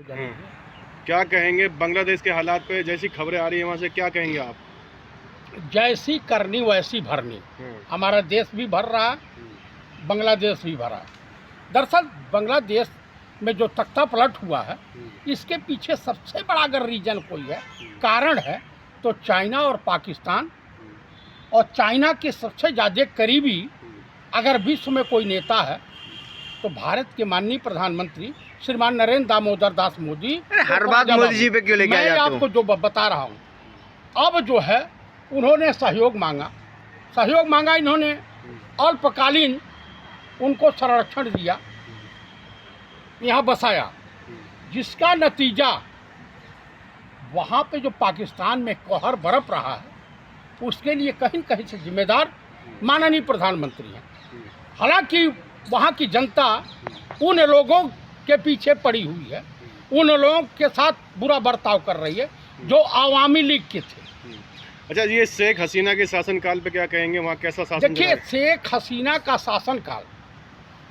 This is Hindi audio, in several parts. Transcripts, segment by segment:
क्या कहेंगे बांग्लादेश के हालात पे? जैसी खबरें आ रही है वहाँ से, क्या कहेंगे आप? जैसी करनी वैसी भरनी। हमारा देश भी भर रहा है, बांग्लादेश भी भरा। दरअसल बांग्लादेश में जो तख्ता पलट हुआ है, इसके पीछे सबसे बड़ा अगर रीजन कोई है, कारण है, तो चाइना और पाकिस्तान। और चाइना के सबसे ज़्यादा करीबी अगर विश्व में कोई नेता है तो भारत के माननीय प्रधानमंत्री श्रीमान नरेंद्र दामोदर दास मोदी। हर बात मोदी जी पे क्यों लेके आ जाते हो? मैं आपको जो बता रहा हूँ, अब जो है उन्होंने सहयोग मांगा इन्होंने अल्पकालीन उनको संरक्षण दिया, यहाँ बसाया, जिसका नतीजा वहाँ पे जो पाकिस्तान में कहर बरप रहा है, उसके लिए कहीं न कहीं से जिम्मेदार माननीय प्रधानमंत्री हैं। हालांकि वहाँ की जनता उन लोगों के पीछे पड़ी हुई है, उन लोगों के साथ बुरा बर्ताव कर रही है जो आवामी लीग के थे। अच्छा, ये शेख हसीना के शासनकाल पे क्या कहेंगे? वहाँ कैसा शासन? देखिए, शेख हसीना का शासनकाल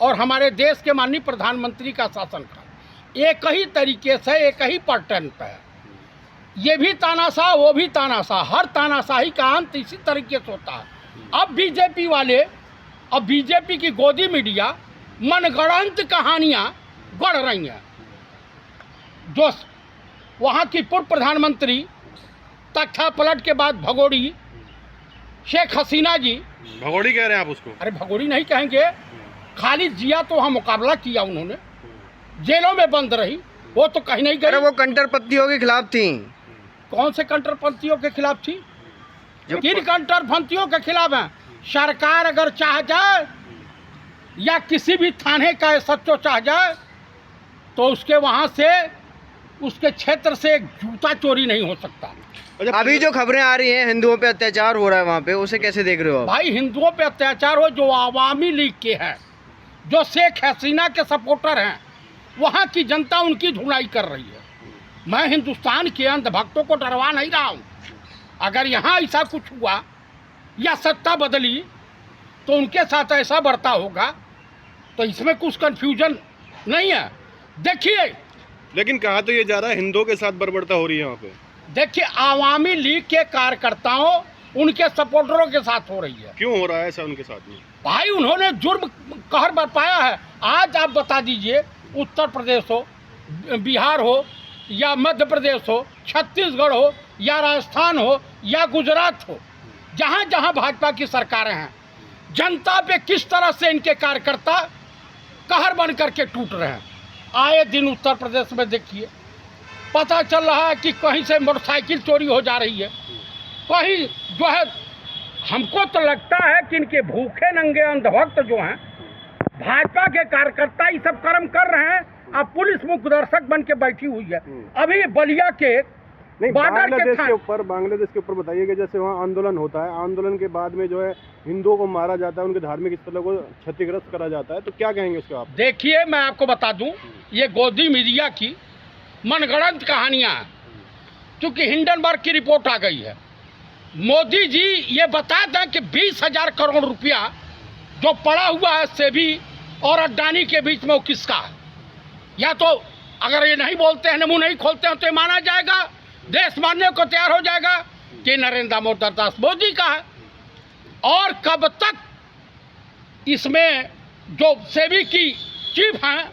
और हमारे देश के माननीय प्रधानमंत्री का शासनकाल एक ही तरीके से, एक ही पैटर्न पे है। ये भी तानाशाह, वो भी तानाशाह, हर तानाशाही का अंत इसी तरीके से होता है। अब बीजेपी वाले, अब बीजेपी की गोदी मीडिया मनगढ़ंत कहानियाँ गढ़ रही हैं। जो वहाँ की पूर्व प्रधानमंत्री तख्ता पलट के बाद भगोड़ी शेख हसीना जी, भगोड़ी कह रहे हैं आप उसको? अरे भगोड़ी नहीं कहेंगे, खाली जिया तो वहाँ मुकाबला किया उन्होंने, जेलों में बंद रही, वो तो कहीं नहीं गई। अरे वो कट्टरपंथियों के खिलाफ थी। कौन से कट्टरपंथियों के खिलाफ थी? किन कट्टरपंथियों के खिलाफ हैं? सरकार अगर चाह जाए या किसी भी थाने का सच्चो चाह जाए तो उसके वहाँ से, उसके क्षेत्र से एक जूता चोरी नहीं हो सकता। अभी जो खबरें आ रही हैं हिंदुओं पे अत्याचार हो रहा है वहाँ पे, उसे कैसे देख रहे हो आप? भाई, हिंदुओं पे अत्याचार हो, जो आवामी लीग के हैं, जो शेख हसीना के सपोर्टर हैं, वहाँ की जनता उनकी धुलाई कर रही है। मैं हिंदुस्तान के अंधभक्तों को डरवा नहीं रहा हूँ। अगर यहाँ ऐसा कुछ हुआ या सत्ता बदली तो उनके साथ ऐसा बर्ताव होगा, तो इसमें कुछ कन्फ्यूजन नहीं है। देखिए, लेकिन कहा तो ये जा रहा है हिंदुओं के साथ बर्बरता हो रही है वहाँ पे। देखिए, आवामी लीग के कार्यकर्ताओं, उनके सपोर्टरों के साथ हो रही है। क्यों हो रहा है ऐसा उनके साथ में? भाई, उन्होंने जुर्म कहर बरपाया है। आज आप बता दीजिए, उत्तर प्रदेश हो, बिहार हो, या मध्य प्रदेश हो, छत्तीसगढ़ हो, या राजस्थान हो, या गुजरात हो, जहाँ जहाँ भाजपा की सरकारें हैं, जनता पे किस तरह से इनके कार्यकर्ता कहर बन करके टूट रहे हैं। आए दिन उत्तर प्रदेश में देखिए, पता चल रहा है कि कहीं से मोटरसाइकिल चोरी हो जा रही है, कहीं जो है। हमको तो लगता है कि इनके भूखे नंगे अंधभक्त जो हैं, भाजपा के कार्यकर्ता ये सब कर्म कर रहे हैं। अब पुलिस मुख्य दर्शक बन के बैठी हुई है। अभी बलिया के बांग्लादेश के ऊपर बताइएगा, जैसे वहाँ आंदोलन होता है, आंदोलन के बाद में जो है हिंदुओं को मारा जाता है, उनके धार्मिक स्थलों को क्षतिग्रस्त करा जाता है, तो क्या कहेंगे उसको आप? देखिए, मैं आपको बता दूं, ये गोदी मीडिया की मनगढ़ंत कहानियाँ हैं। क्योंकि हिंडनबर्ग की रिपोर्ट आ गई है, मोदी जी ये बता दें कि 20,000 करोड़ रुपया जो पड़ा हुआ है सेबी और अडानी के बीच में, वो किसका है? या तो अगर ये नहीं बोलते हैं, मुंह नहीं खोलते हैं, तो ये माना जाएगा, देश मानने को तैयार हो जाएगा कि नरेंद्र दामोदर दास मोदी का है। और कब तक इसमें जो सेबी की चीफ हैं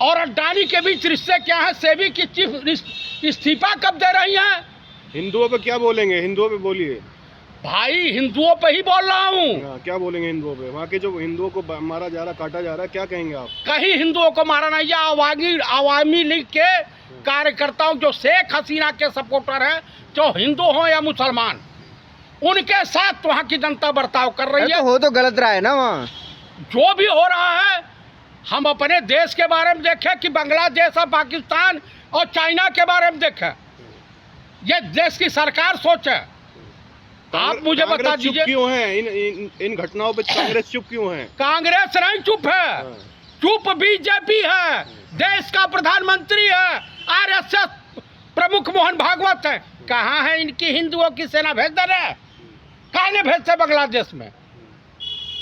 और अडानी के बीच रिश्ते क्या है? सेबी की चीफ इस्तीफा कब दे रही हैं? हिंदुओं पे क्या बोलेंगे? हिंदुओं पे बोलिए भाई, हिंदुओं पे ही बोल रहा हूँ। क्या बोलेंगे हिंदुओं पे? वहाँ के जो हिंदुओं को मारा जा रहा, काटा जा रहा है, क्या कहेंगे आप? कहीं हिंदुओं को मारा नहीं है। आवामी लीग के कार्यकर्ताओं, जो शेख हसीना के सपोर्टर हैं, जो हिंदू हो या मुसलमान, उनके साथ वहाँ की जनता बर्ताव कर रही है। तो हो तो गलत रहा है ना वहाँ। जो भी हो रहा है, हम अपने देश के बारे में देखें कि बांग्लादेश और पाकिस्तान और चाइना के बारे में देखें। ये देश की सरकार सोचे। आप मुझे बता दीजिए, क्यों है इन घटनाओं पे कांग्रेस चुप क्यों है? कांग्रेस नहीं चुप है, चुप बीजेपी है, देश का प्रधानमंत्री है, आरएसएस प्रमुख मोहन भागवत है। कहाँ है इनकी हिंदुओं की सेना? भेज दे रहे, काहे भेजते बांग्लादेश में?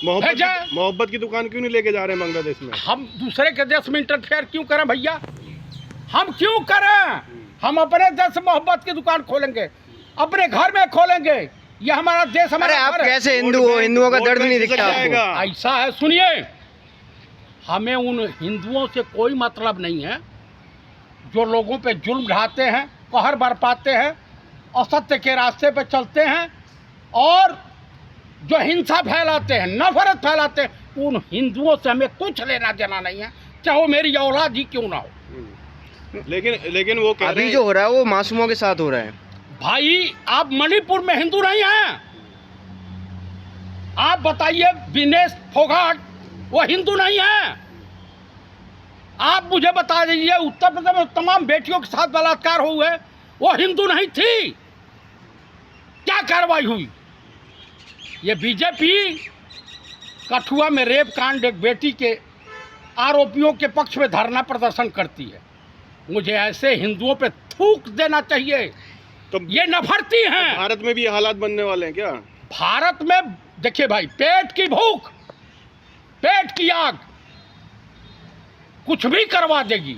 मोहब्बत की दुकान क्यों नहीं लेके जा रहे हैं बांग्लादेश में? हम दूसरे के देश में इंटरफेयर क्यों करें भैया? हम क्यों करें? हम अपने देश से मोहब्बत की दुकान खोलेंगे, अपने घर में खोलेंगे। ये हमारा देश, अरे हमारा आप घर है। कैसे हिंदू हो, हिंदुओं का दर्द नहीं दिखता आपको? ऐसा है, सुनिए, हमें उन हिंदुओं से कोई मतलब नहीं है जो लोगों पे जुल्म ढाते हैं, कहर बरपाते हैं, असत्य के रास्ते पे चलते हैं और जो हिंसा फैलाते हैं, नफरत फैलाते हैं। उन हिंदुओं से हमें कुछ लेना देना नहीं है, चाहे वो मेरी औलाद ही क्यों ना हो। लेकिन वो कह रहे अभी हैं जो हो रहा है वो मासूमों के साथ हो रहा है। भाई, आप मणिपुर में हिंदू नहीं हैं? आप बताइए, विनेश फोगाट वो हिंदू नहीं है? आप मुझे बता दीजिए, उत्तर प्रदेश में तमाम बेटियों के साथ बलात्कार हुए, वो हिंदू नहीं थी? क्या कार्रवाई हुई? ये बीजेपी कठुआ में रेप कांड एक बेटी के आरोपियों के पक्ष में धरना प्रदर्शन करती है। मुझे ऐसे हिंदुओं पे थूक देना चाहिए। तो ये नफरती हैं। भारत में भी ये हालात बनने वाले हैं क्या? भारत में देखिए भाई, पेट की भूख, पेट की आग कुछ भी करवा देगी।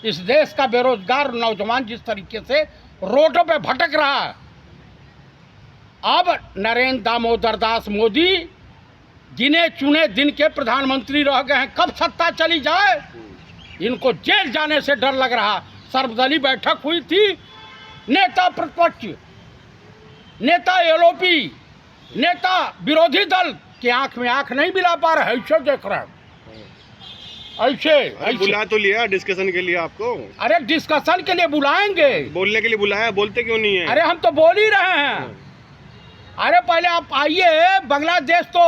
इस देश का बेरोजगार नौजवान जिस तरीके से रोडों पे भटक रहा है, अब नरेंद्र दामोदर दास मोदी गिने चुने दिन के प्रधानमंत्री रह गए हैं। कब सत्ता चली जाए, इनको जेल जाने से डर लग रहा। सर्वदलीय बैठक हुई थी, नेता प्रतिपक्ष, नेता एलओपी, नेता विरोधी दल के आंख में आंख नहीं मिला पा रहे, ऐसे देख रहे हैं। ऐसे बुला तो लिया डिस्कशन के लिए आपको। अरे डिस्कशन के लिए बुलाएंगे, बोलने के लिए बुलाया, बोलते क्यों नहीं है? अरे हम तो बोल ही रहे हैं। अरे पहले आप आइए, बांग्लादेश तो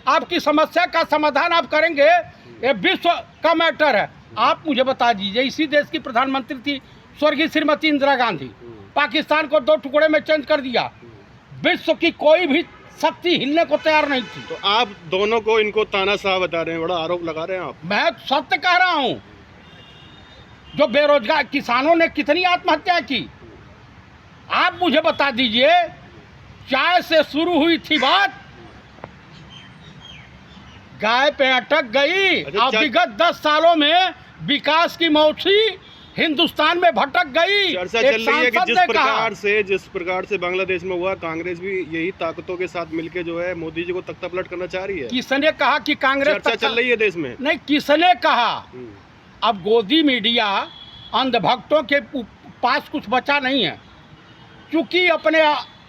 आपकी समस्या का समाधान आप करेंगे, ये विश्व का मैटर है। आप मुझे बता दीजिए, इसी देश की प्रधानमंत्री थी स्वर्गीय श्रीमती इंदिरा गांधी, पाकिस्तान को 2 टुकड़े में चेंज कर दिया। विश्व की कोई भी शक्ति हिलने को तैयार नहीं थी। तो आप दोनों को इनको तानाशाह बता रहे हैं, बड़ा आरोप लगा रहे हैं आप। मैं सत्य कह रहा हूं। जो बेरोजगार किसानों ने कितनी आत्महत्या की, आप मुझे बता दीजिए। चाय से शुरू हुई थी बात, गाय पे अटक गई। अच्छा, अब विगत 10 सालों में विकास की मौसी हिंदुस्तान में भटक गई। चर्चा एक चल रही है कि सांसद ने कहा, जिस प्रकार से बांग्लादेश में हुआ, कांग्रेस भी यही ताकतों के साथ मिलकर जो है मोदी जी को तख्ता पलट करना चाह रही है। किसने कहा कि कांग्रेस चर्चा चल रही है देश में। नहीं, किसने कहा? अब गोदी मीडिया अंधभक्तों के पास कुछ बचा नहीं है, क्योंकि अपने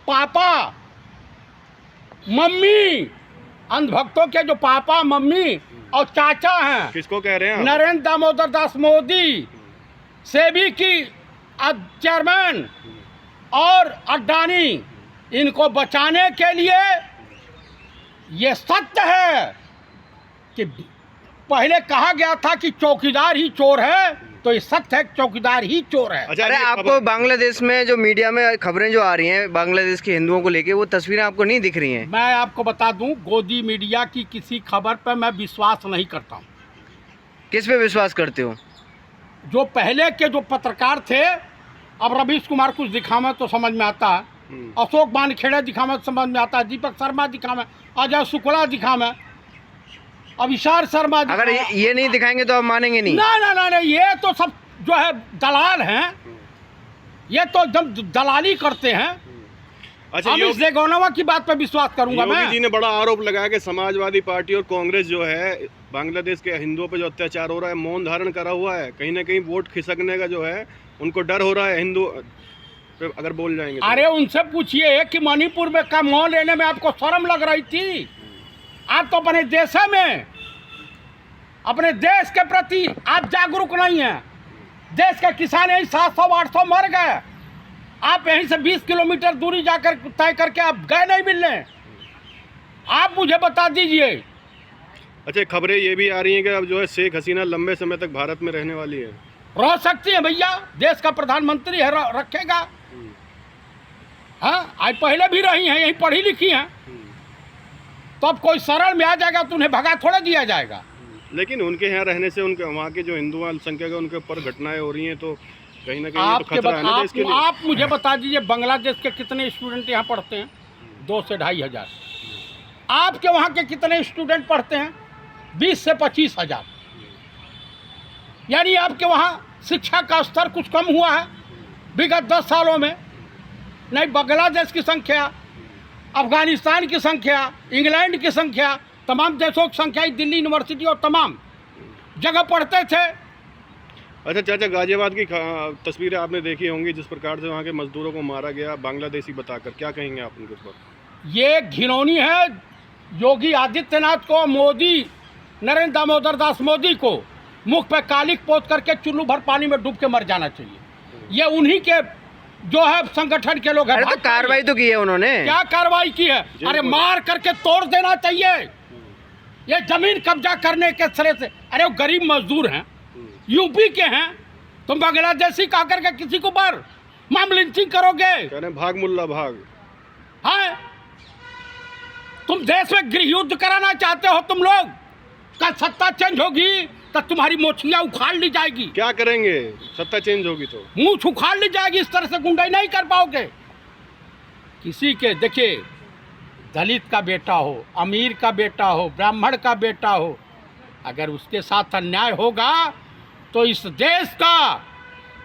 पापा मम्मी, अंधभक्तों के जो पापा मम्मी और चाचा हैं, किसको कह रहे हैं आप? नरेंद्र दामोदर दास मोदी, सेबी की चेयरमैन और अडानी, इनको बचाने के लिए ये सत्य है कि पहले कहा गया था कि चौकीदार ही चोर है, तो ये सत्य है कि चौकीदार ही चोर है। अच्छा, अरे आपको बांग्लादेश में जो मीडिया में खबरें जो आ रही हैं बांग्लादेश के हिंदुओं को लेके, वो तस्वीरें आपको नहीं दिख रही हैं? मैं आपको बता दूं, गोदी मीडिया की किसी खबर पर मैं विश्वास नहीं करता हूं। किस पे विश्वास करते हो? जो पहले के जो पत्रकार थे, अब रवीश कुमार कुछ दिखावे तो समझ में आता है, अशोक वानखेड़े दिखावे तो समझ में आता है, दीपक शर्मा दिखावे, अजय शुक्ला दिखावे, अभिषार शर्मा। अगर ये नहीं दिखाएंगे तो आप मानेंगे नहीं? ना, ये तो सब जो है दलाल हैं, ये तो एकदम दलाली करते हैं। अच्छा, हम इस देगोनवा की बात पर विश्वास करूंगा मैं। योगी जी ने बड़ा आरोप लगाया कि समाजवादी पार्टी और कांग्रेस जो है बांग्लादेश के हिंदुओं पे जो अत्याचार हो रहा है, मौन धारण करा हुआ है। कहीं ना कहीं वोट खिसकने का जो है उनको डर हो रहा है हिंदू पे, अगर बोल जाएंगे तो। अरे उनसे पूछिए कि मणिपुर में का मौन लेने में आपको शर्म लग रही थी? आप तो अपने देश में, अपने देश के प्रति आप जागरूक नहीं हैं। देश के किसान यही 700-800 मर गए, आप यहीं से 20 किलोमीटर दूरी जाकर तय करके आप गए नहीं मिलने। आप मुझे बता दीजिए। अच्छा, खबरें ये भी आ रही हैं कि अब जो है शेख हसीना लंबे समय तक भारत में रहने वाली है। रह सकती है भैया, देश का प्रधानमंत्री है, रखेगा। हाँ, आज पहले भी रही हैं, यही पढ़ी लिखी हैं, तो अब कोई शरण में आ जाएगा तो उन्हें भगा थोड़ा दिया जाएगा। लेकिन उनके यहाँ रहने से उनके वहाँ के जो हिंदू अल्पसंख्यक है उनके ऊपर घटनाएं हो रही हैं, तो कहीं ना कहीं ये तो खतरा है ना देश के लिए। आप मुझे बता दीजिए, बांग्लादेश के कितने स्टूडेंट यहाँ पढ़ते हैं? 2 से 2.5 हज़ार। आपके वहाँ के कितने स्टूडेंट पढ़ते हैं? 20 से 25 हज़ार। यानी आपके वहाँ शिक्षा का स्तर कुछ कम हुआ है विगत 10 सालों में? नहीं, बांग्लादेश की संख्या, अफगानिस्तान की संख्या, इंग्लैंड की संख्या, तमाम देशों की संख्या, दिल्ली यूनिवर्सिटी और तमाम जगह पढ़ते थे। अच्छा चाचा, गाजियाबाद की तस्वीरें आपने देखी होंगी, जिस प्रकार से वहाँ के मजदूरों को मारा गया बांग्लादेशी बताकर, क्या कहेंगे आप उनके ऊपर? ये घिनौनी है। योगी आदित्यनाथ को, मोदी, नरेंद्र दामोदर दास मोदी को मुख पे कालिक पोत करके चुल्लू भर पानी में डूब के मर जाना चाहिए। ये उन्हीं के जो है संगठन के लोग हैं। अरे तो कार्रवाई तो की है उन्होंने। क्या कार्रवाई की है? अरे मार करके तोड़ देना चाहिए। ये जमीन कब्जा करने के सिरे से, अरे वो गरीब मजदूर हैं, यूपी के हैं, तुम बांग्लादेशी कहा करके किसी को मार, माम लिंचिंग करोगे? कह रहे भाग मुल्ला भाग। हाँ, तुम देश में गृह युद्ध कराना चाहते हो तुम लोग। कल सत्ता चेंज होगी तो तुम्हारी मोछियाँ उखाड़ ली जाएगी। क्या करेंगे? सत्ता चेंज होगी तो मुंह उखाड़ ली जाएगी। इस तरह से गुंडाई नहीं कर पाओगे। किसी के, देखिए, दलित का बेटा हो, अमीर का बेटा हो, ब्राह्मण का बेटा हो, अगर उसके साथ अन्याय होगा तो इस देश का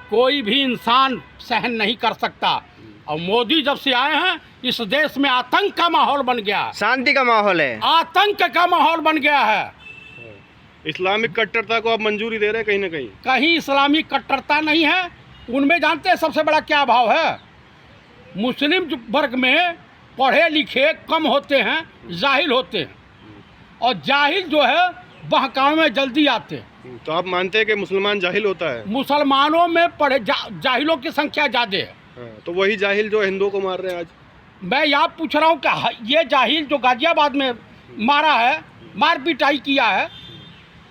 कोई भी इंसान सहन नहीं कर सकता। और मोदी जब से आए हैं इस देश में आतंक का माहौल बन गया, शांति का माहौल है, आतंक का माहौल बन गया है। इस्लामिक कट्टरता को आप मंजूरी दे रहे हैं कहीं ना कहीं? कहीं इस्लामिक कट्टरता नहीं है। उनमें जानते हैं सबसे बड़ा क्या भाव है? मुस्लिम वर्ग में पढ़े लिखे कम होते हैं, जाहिल होते हैं, और जाहिल जो है बहकावे में जल्दी आते हैं। तो आप मानते हैं कि मुसलमान जाहिल होता है? मुसलमानों में पढ़े जाहिलों की संख्या ज़्यादा है। तो वही जाहिल जो हिंदुओं को मार रहे हैं आज। मैं यहाँ पूछ रहा हूँ कि ये जाहिल जो गाजियाबाद में मारा है, मार पिटाई किया है,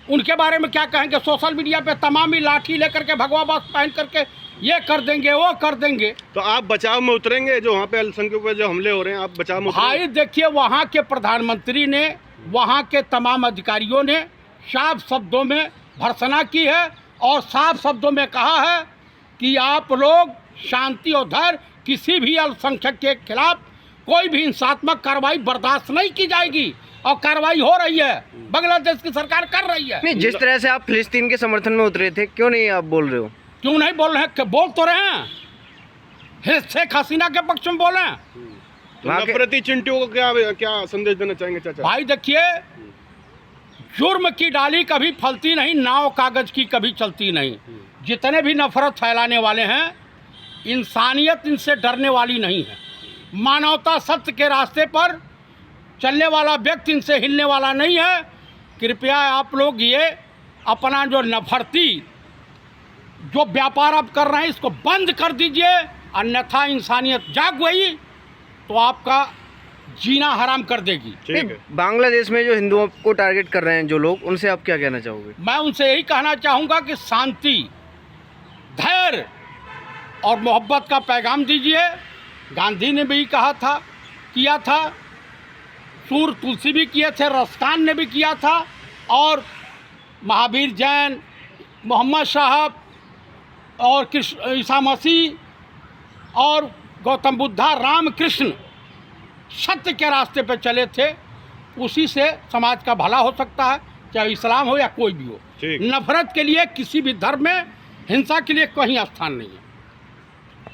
उनके बारे में क्या कहेंगे? सोशल मीडिया पे तमाम ही लाठी लेकर के, भगवा बात पहन करके ये कर देंगे, वो कर देंगे। तो आप बचाव में उतरेंगे? जो वहाँ पे अल्पसंख्यकों पे जो हमले हो रहे हैं, आप बचाव में उतरेंगे? भाई देखिए, वहाँ के प्रधानमंत्री ने, वहाँ के तमाम अधिकारियों ने साफ शब्दों में भर्त्सना की है और साफ शब्दों में कहा है कि आप लोग शांति और धैर्य, किसी भी अल्पसंख्यक के खिलाफ कोई भी हिंसात्मक कार्रवाई बर्दाश्त नहीं की जाएगी। और कार्रवाई हो रही है, बांग्लादेश की सरकार कर रही है। नहीं, जिस तरह से आप फिलिस्तीन के समर्थन में उतरे थे, क्यों नहीं आप बोल रहे हो? क्यों नहीं बोल रहे हैं? बोल तो रहे हैं, शेख हसीना के पक्ष में बोले हैं। तो नफरती चिंटियों को क्या संदेश देना चाहेंगे चाचा? भाई देखिए, जुर्म की डाली कभी फलती नहीं, नाव कागज की कभी चलती नहीं। जितने भी नफरत फैलाने वाले हैं, इंसानियत इनसे डरने वाली नहीं है। मानवता सत्य के रास्ते पर चलने वाला व्यक्ति इनसे हिलने वाला नहीं है। कृपया आप लोग ये अपना जो नफरती जो व्यापार आप कर रहे हैं, इसको बंद कर दीजिए, अन्यथा इंसानियत जाग गई तो आपका जीना हराम कर देगी। ठीक है। बांग्लादेश में जो हिंदुओं को टारगेट कर रहे हैं जो लोग, उनसे आप क्या कहना चाहोगे? मैं उनसे यही कहना चाहूँगा कि शांति, धैर्य और मोहब्बत का पैगाम दीजिए। गांधी ने भी कहा था, किया था, सूर तुलसी भी किए थे, रस्तान ने भी किया था, और महावीर जैन, मोहम्मद साहब और कृष्ण, ईसा मसीह और गौतम बुद्धा, राम कृष्ण सत्य के रास्ते पर चले थे। उसी से समाज का भला हो सकता है, चाहे इस्लाम हो या कोई भी हो। नफरत के लिए किसी भी धर्म में, हिंसा के लिए कहीं स्थान नहीं है।